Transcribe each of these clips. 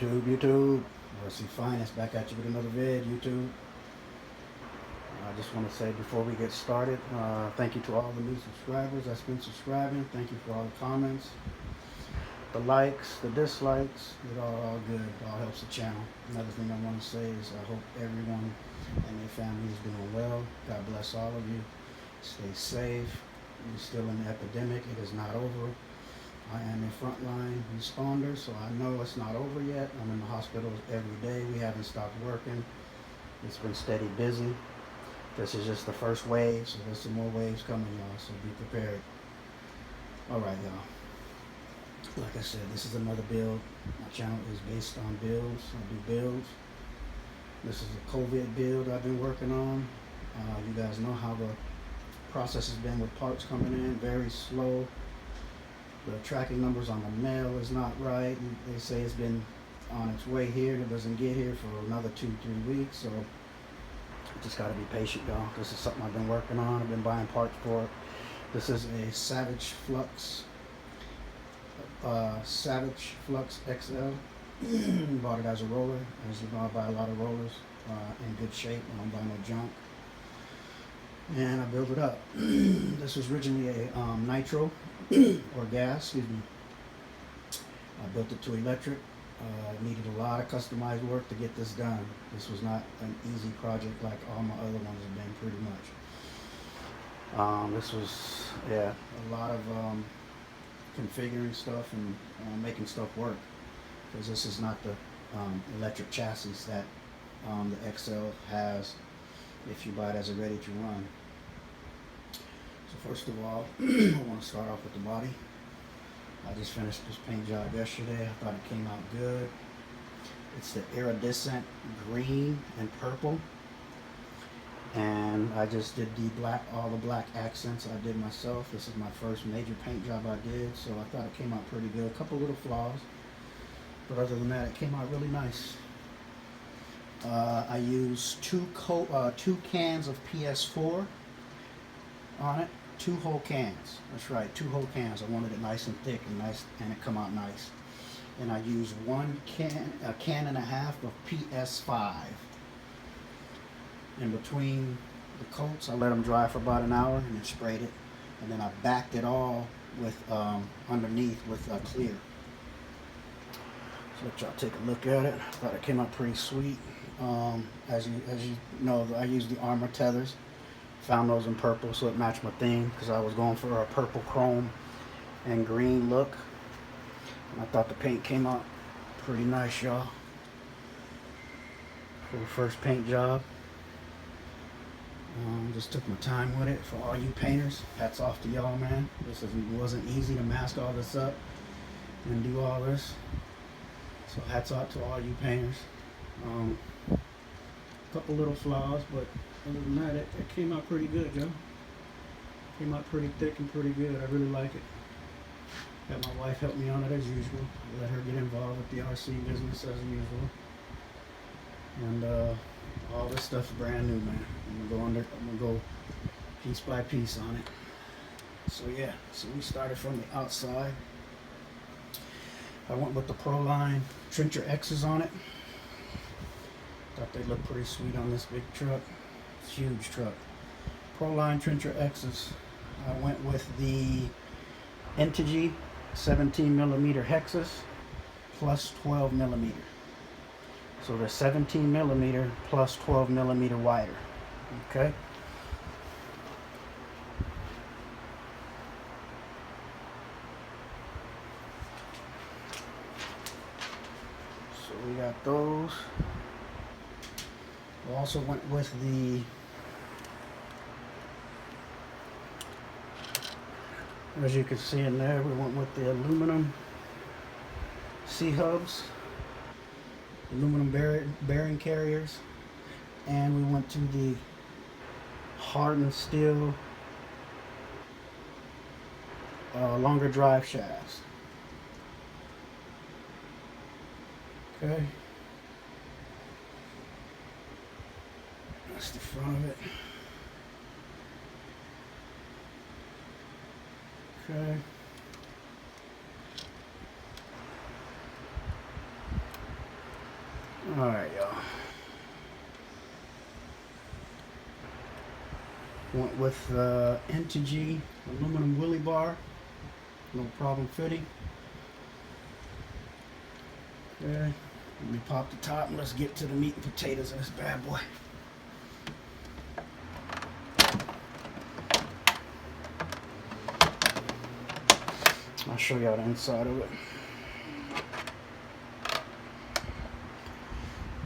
YouTube. RC Finest back at you with another vid, YouTube. I just want to say before we get started, thank you to all the new subscribers that's been subscribing. Thank you for all the comments, the likes, the dislikes. It all good. It all helps the channel. Another thing I want to say is I hope everyone and their family is doing well. God bless all of you. Stay safe. We're still in the epidemic. It is not over. I am a frontline responder, so I know it's not over yet. I'm in the hospital every day. We haven't stopped working. It's been steady busy. This is just the first wave, so there's some more waves coming, y'all, so be prepared. All right, y'all. Like I said, this is another build. My channel is based on builds. I do builds. This is a COVID build I've been working on. You guys know how the process has been with parts coming in, very slow. The tracking numbers on the mail is not right. They say it's been on its way here. It doesn't get here for another 2-3 weeks. So just got to be patient, y'all. This is something I've been working on. I've been buying parts for it. This is a Savage Flux XL. Bought it as a roller. As you know, I buy a lot of rollers in good shape. I don't buy no junk. And I built it up. This was originally a nitro or gas, excuse me. I built it to electric. Needed a lot of customized work to get this done. This was not an easy project like all my other ones have been, pretty much. This was, yeah, a lot of configuring stuff and making stuff work, because this is not the electric chassis that the XL has if you buy it as a ready to run. So first of all, I want to start off with the body. I just finished this paint job yesterday. I thought it came out good. It's the Iridescent green and purple. And I just did all the black accents I did myself. This is my first major paint job I did, so I thought it came out pretty good. A couple little flaws, but other than that, it came out really nice. I used two cans of PS4 on it. 2 whole cans. That's right, 2 whole cans. I wanted it nice and thick and nice, and it come out nice. And I used a can and a half of PS5. In between the coats, I let them dry for about an hour and then sprayed it. And then I backed it all with underneath with clear. So let y'all take a look at it. I thought it came out pretty sweet. As you know, I used the armor tethers. Found those in purple, so it matched my theme, because I was going for a purple chrome and green look. And I thought the paint came out pretty nice, y'all, for the first paint job. Just took my time with it. For all you painters, hats off to y'all, man. Wasn't easy to mask all this up and do all this. So hats off to all you painters. Couple little flaws, but other than that, it came out pretty good, Joe. Came out pretty thick and pretty good. I really like it. Had my wife help me on it as usual. Let her get involved with the RC business as usual. And all this stuff's brand new, man. I'm gonna go piece by piece on it. So yeah, so we started from the outside. I went with the Proline Trencher X's on it. Thought they looked pretty sweet on this big truck. It's a huge truck. Proline Trencher X's. I went with the Integy 17mm hexes plus 12mm. So they're 17mm plus 12mm wider. Okay. So we got those. We also went with the as you can see in there, we went with the aluminum C-hubs, aluminum bearing carriers, and we went to the hardened steel longer drive shafts. Okay. That's the front of it. Okay. Alright, y'all. Went with Integy aluminum wheelie bar. No problem fitting. Okay. Let me pop the top and let's get to the meat and potatoes of this bad boy. I'll show y'all the inside of it.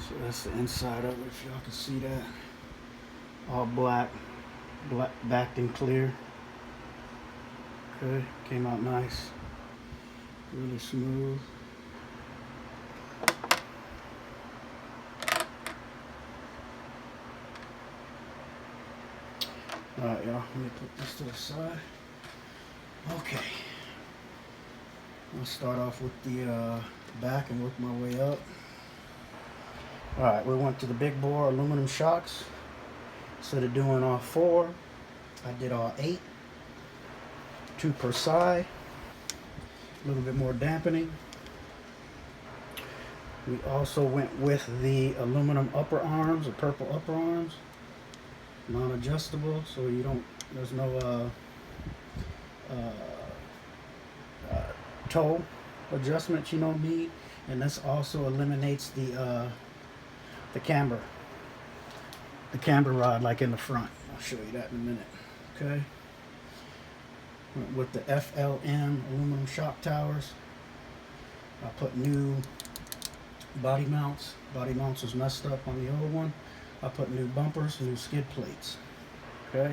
So that's the inside of it, if y'all can see that. All black, backed and clear. Okay, came out nice. Really smooth. Alright, y'all, let me put this to the side. Okay. I'll start off with the back and work my way up. Alright, we went to the big bore aluminum shocks. Instead of doing all 4, I did all 8. 2 per side. A little bit more dampening. We also went with the aluminum upper arms, the purple upper arms. Non-adjustable, so you don't, there's no toe adjustment you don't need, and this also eliminates the camber rod like in the front. I'll show you that in a minute. Okay, with the FLM aluminum shock towers, I put new body mounts. Body mounts was messed up on the old one. I put new bumpers, new skid plates. Okay,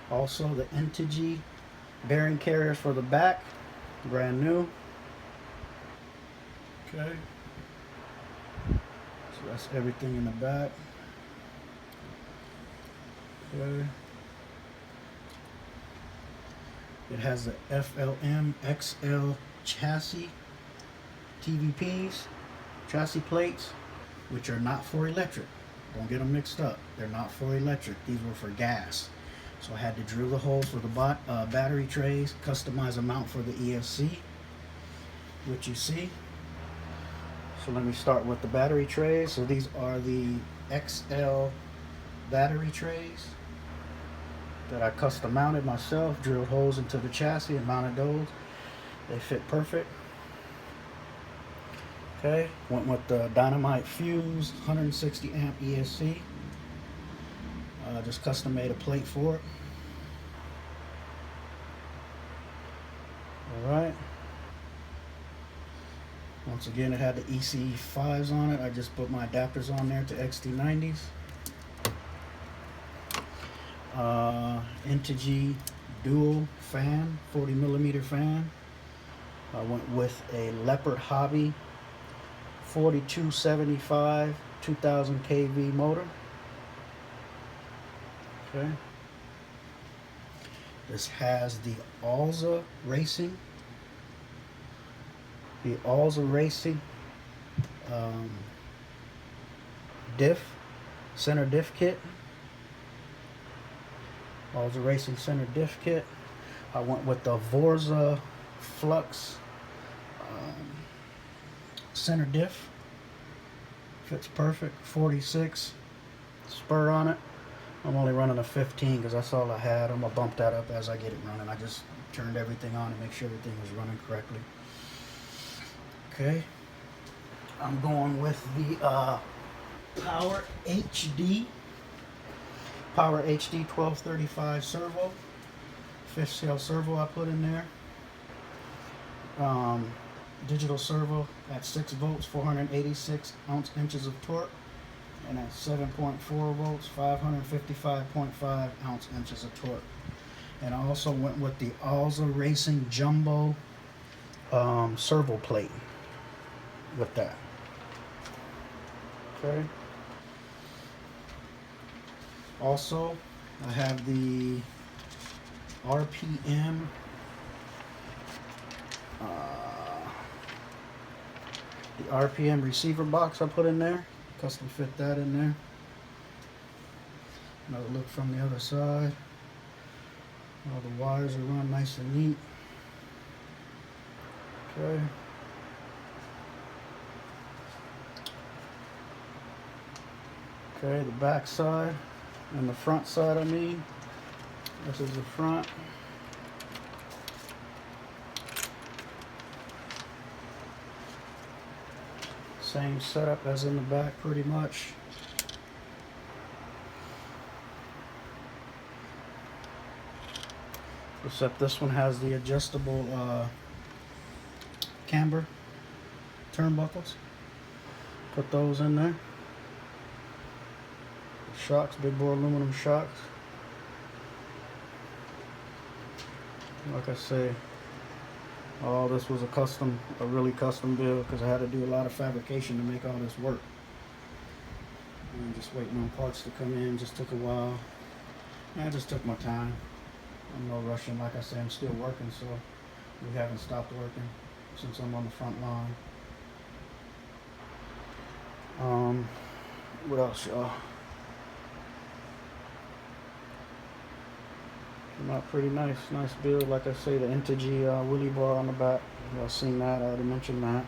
also the Integy bearing carriers for the back, brand new. Okay, so that's everything in the back. Okay, it has the FLM XL chassis TVPs, chassis plates, which are not for electric. Don't get them mixed up. They're not for electric. These were for gas. So I had to drill the holes for the battery trays, customize a mount for the ESC, which you see. So let me start with the battery trays. So these are the XL battery trays that I custom mounted myself, drilled holes into the chassis and mounted those. They fit perfect. Okay, went with the Dynamite Fuse 160 amp ESC. Just custom made a plate for it. Alright. Once again, it had the EC5s on it. I just put my adapters on there to XT90s. Integy dual fan, 40mm fan. I went with a Leopard Hobby 4275 2000 kV motor. Okay. This has the Alza Racing. Center diff kit. Alza Racing center diff kit. I went with the Vorza Flux center diff. Fits perfect. 46 spur on it. I'm only running a 15 because that's all I had. I'm going to bump that up as I get it running. I just turned everything on to make sure everything was running correctly. Okay. I'm going with the Power HD 1235 servo. 5th scale servo I put in there. Digital servo at 6 volts, 486 inches of torque. And at 7.4 volts, 555.5 inches of torque. And I also went with the Alza Racing Jumbo servo plate with that. Okay. Also, I have the RPM receiver box I put in there. Custom fit that in there. Another look from the other side. All the wires are run nice and neat. Okay. Okay, the back side and the front side, I mean. This is the front. Same setup as in the back, pretty much. Except this one has the adjustable camber turnbuckles. Put those in there. Shocks, big bore aluminum shocks. Like I say, all this was a really custom build because I had to do a lot of fabrication to make all this work. And just waiting on parts to come in just took a while. And I just took my time. I'm no rushing. Like I say, I'm still working, so we haven't stopped working since I'm on the front line. What else, y'all? Came out pretty nice build. Like I say, the Integy wheelie bar on the back. Y'all seen that? I already mentioned that.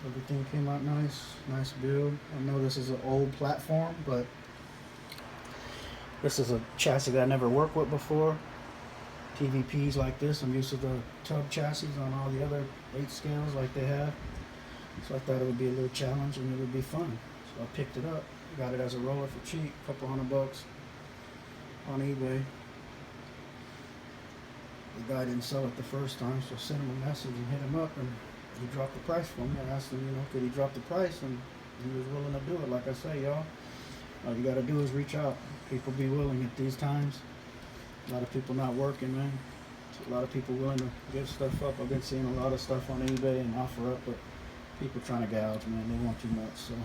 Everything came out nice build. I know this is an old platform, but this is a chassis that I never worked with before. TVPs like this. I'm used to the tub chassis on all the other 8 scales like they have. So I thought it would be a little challenge and it would be fun. So I picked it up. Got it as a roller for cheap, a couple $100 on eBay. The guy didn't sell it the first time, so I sent him a message and hit him up, and he dropped the price for me. I asked him, could he drop the price, and he was willing to do it. Like I say, y'all, all you gotta do is reach out. People be willing at these times. A lot of people not working, man. A lot of people willing to give stuff up. I've been seeing a lot of stuff on eBay and offer up, but people trying to gouge, man. They want too much, so.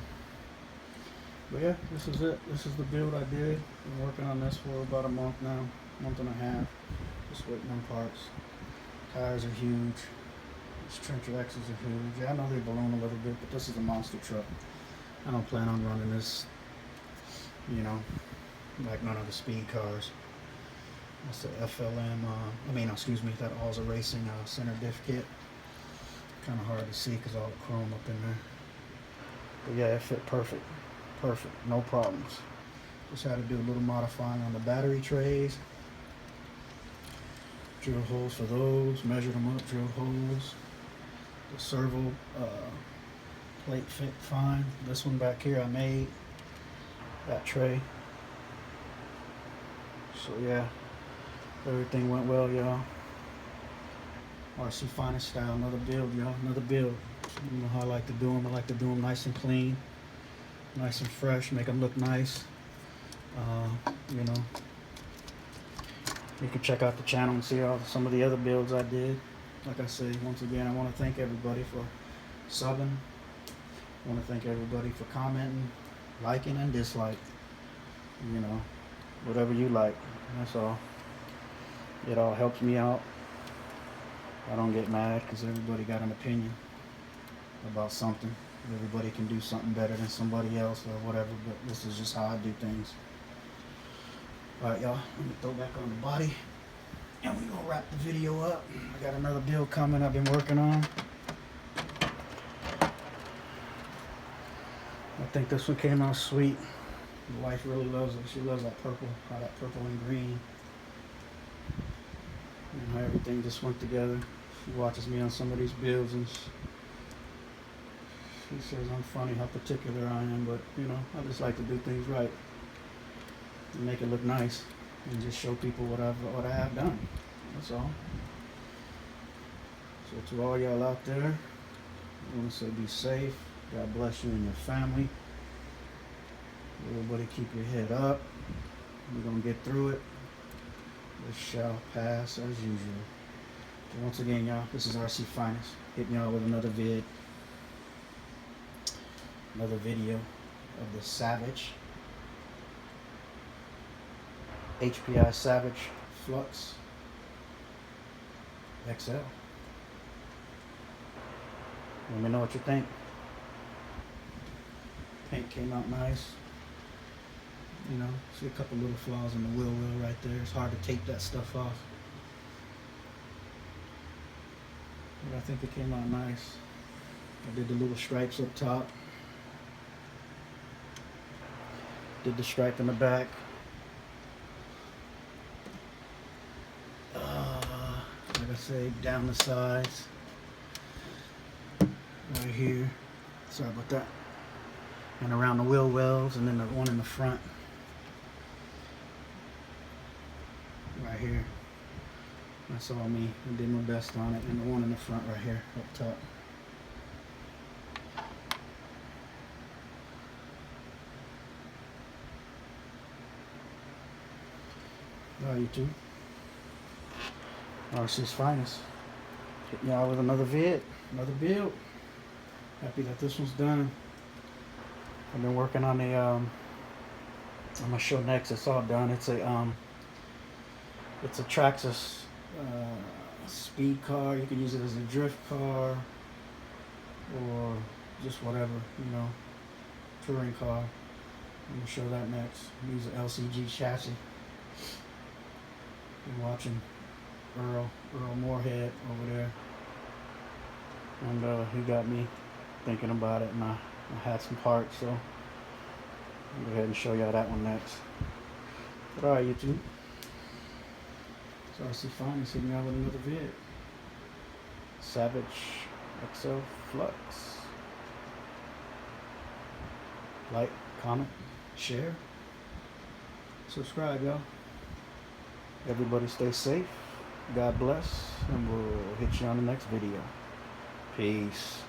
But yeah, this is it. This is the build I did. Been working on this for about a month now, month and a half. Just waiting on parts. Tires are huge. These trencher X's are huge. Yeah, I know they balloon a little bit, but this is a monster truck. I don't plan on running this, like none of the speed cars. That's the FLM, that All's a Racing center diff kit. Kind of hard to see because all the chrome up in there. But yeah, it fit perfect. Perfect, no problems. Just had to do a little modifying on the battery trays. Drill holes for those, measured them up, drill holes. The servo plate fit fine. This one back here I made, that tray. So yeah, everything went well, y'all. RC Finest style, another build, y'all, another build. You know how I like to do them. I like to do them nice and clean. Nice and fresh, make them look nice. You can check out the channel and see some of the other builds I did. Like I say, once again, I want to thank everybody for subbing. I want to thank everybody for commenting, liking, and dislike. Whatever you like. That's all. It all helps me out. I don't get mad because everybody got an opinion about something. Everybody can do something better than somebody else or whatever, but this is just how I do things. Alright, y'all, let me throw back on the body and we're gonna wrap the video up. I got another build coming I've been working on. I think this one came out sweet. My wife really loves it. She loves that purple, how that purple and green. And how everything just went together. She watches me on some of these builds and she says I'm funny how particular I am, but I just like to do things right and make it look nice and just show people what I have done. That's all. So to all y'all out there, I want to say be safe. God bless you and your family. Everybody keep your head up. We're gonna get through it. This shall pass as usual. So once again, y'all, this is RC Finest hitting y'all with another video of the Savage HPI Savage Flux XL. Let me know what you think. Paint came out nice. See a couple little flaws in the wheel well right there. It's hard to tape that stuff off. But I think it came out nice. I did the little stripes up top. Did the stripe in the back. Like I say, down the sides. Right here. Sorry about that. And around the wheel wells, and then the one in the front. Right here. That's all me. I did my best on it. And the one in the front right here, up top. Alright, YouTube. RC's finest. Hitting y'all with another vid, another build. Happy that this one's done. I've been working on a I'm gonna show next. It's all done. It's a Traxxas speed car. You can use it as a drift car or just whatever, you know, touring car. I'm gonna show that next. Use an LCG chassis. Been watching Earl Moorhead over there, and he got me thinking about it, and I had some parts, so I'll go ahead and show y'all that one next. But alright, YouTube. So RC finally hitting y'all with another vid. Savage XL Flux. Like, comment, share, subscribe, y'all. Everybody stay safe. God bless, and we'll hit you on the next video. Peace.